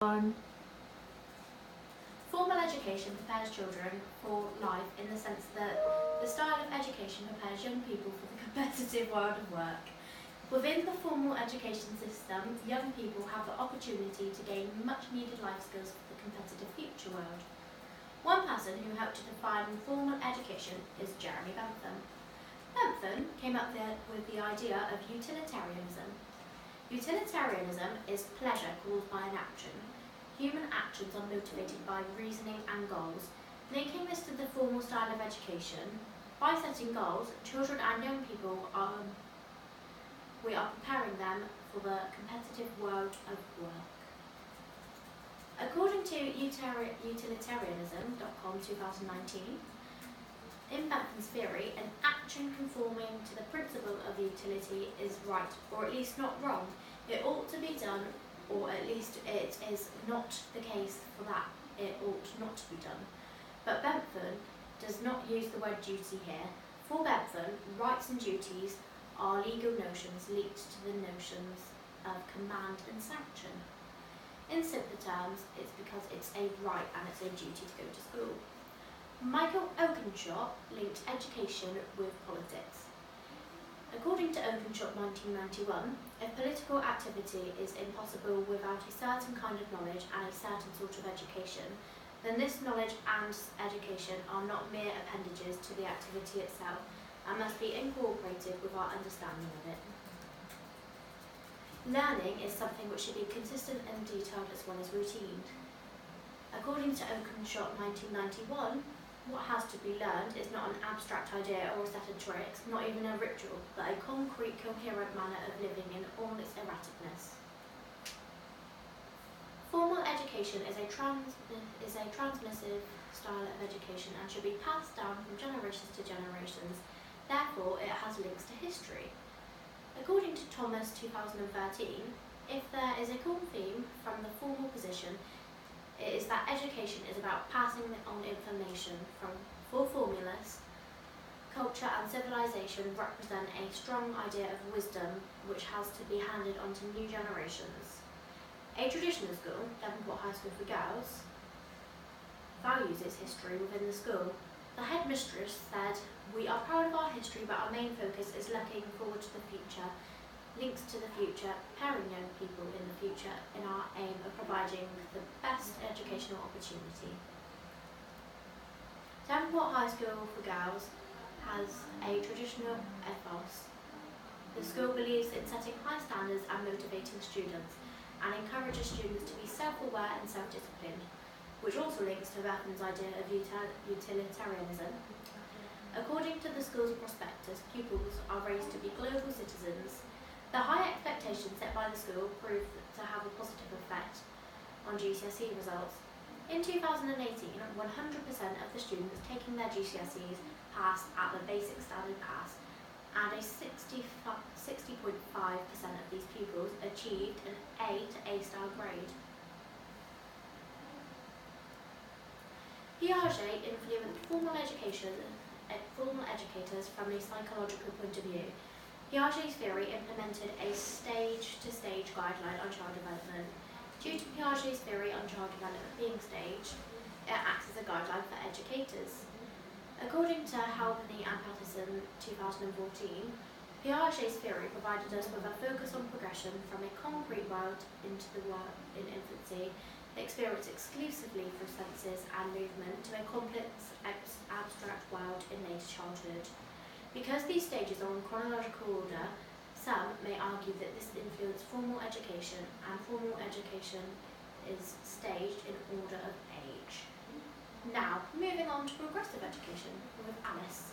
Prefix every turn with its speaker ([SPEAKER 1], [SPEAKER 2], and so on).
[SPEAKER 1] On
[SPEAKER 2] Formal education prepares children for life in the sense that the style of education prepares young people for the competitive world of work. Within the formal education system, young people have the opportunity to gain much needed life skills for the competitive future world. One person who helped to define formal education is Jeremy Bentham. Bentham came up with the idea of utilitarianism. Utilitarianism is pleasure caused by an action. Human actions are motivated by reasoning and goals. Linking this to the formal style of education, by setting goals, children and young people we are preparing them for the competitive world of work. According to utilitarianism.com 2019, in Bentham's theory, an action conforming to the principle of utility is right, or at least not wrong. It ought to be done, or at least it is not the case for that it ought not to be done. But Bentham does not use the word duty here. For Bentham, rights and duties are legal notions linked to the notions of command and sanction. In simpler terms, it's because it's a right and it's a duty to go to school. Michael Oakeshott linked education with politics. According to Oakeshott 1991, if political activity is impossible without a certain kind of knowledge and a certain sort of education, then this knowledge and education are not mere appendages to the activity itself and must be incorporated with our understanding of it. Learning is something which should be consistent and detailed as well as routine. According to Oakeshott 1991, what has to be learned is not an abstract idea or a set of tricks, not even a ritual, but a concrete, coherent manner of living in all its erraticness. Formal education is a transmissive style of education and should be passed down from generations to generations. Therefore, it has links to history. According to Thomas 2013, if there is a core theme from the formal position, it is that education is about passing on information for formulas. Culture and civilization represent a strong idea of wisdom which has to be handed on to new generations. A traditional school, Devonport High School for Girls, values its history within the school. The headmistress said, "We are proud of our history, but our main focus is looking forward to the future. Links to the future, preparing young people in the future in our aim of providing the best educational opportunity." Devonport High School for Girls has a traditional ethos. The school believes in setting high standards and motivating students, and encourages students to be self-aware and self-disciplined, which also links to Bentham's idea of utilitarianism. According to the school's prospectus, pupils are raised to be global citizens. The high expectations set by the school proved to have a positive effect on GCSE results. In 2018, 100% of the students taking their GCSEs passed at the basic standard pass, and a 60.5% of these pupils achieved an A to A-star grade. Piaget influenced formal educators from a psychological point of view. Piaget's theory implemented a stage-to-stage guideline on child development. Due to Piaget's theory on child development being staged, it acts as a guideline for educators. According to Halpenny and Patterson 2014, Piaget's theory provided us with a focus on progression from a concrete world into the world in infancy, experienced exclusively through senses and movement, to a complex abstract world in later childhood. Because these stages are in chronological order, some may argue that this influenced formal education, and formal education is staged in order of age. Now, moving on to progressive education with Alice.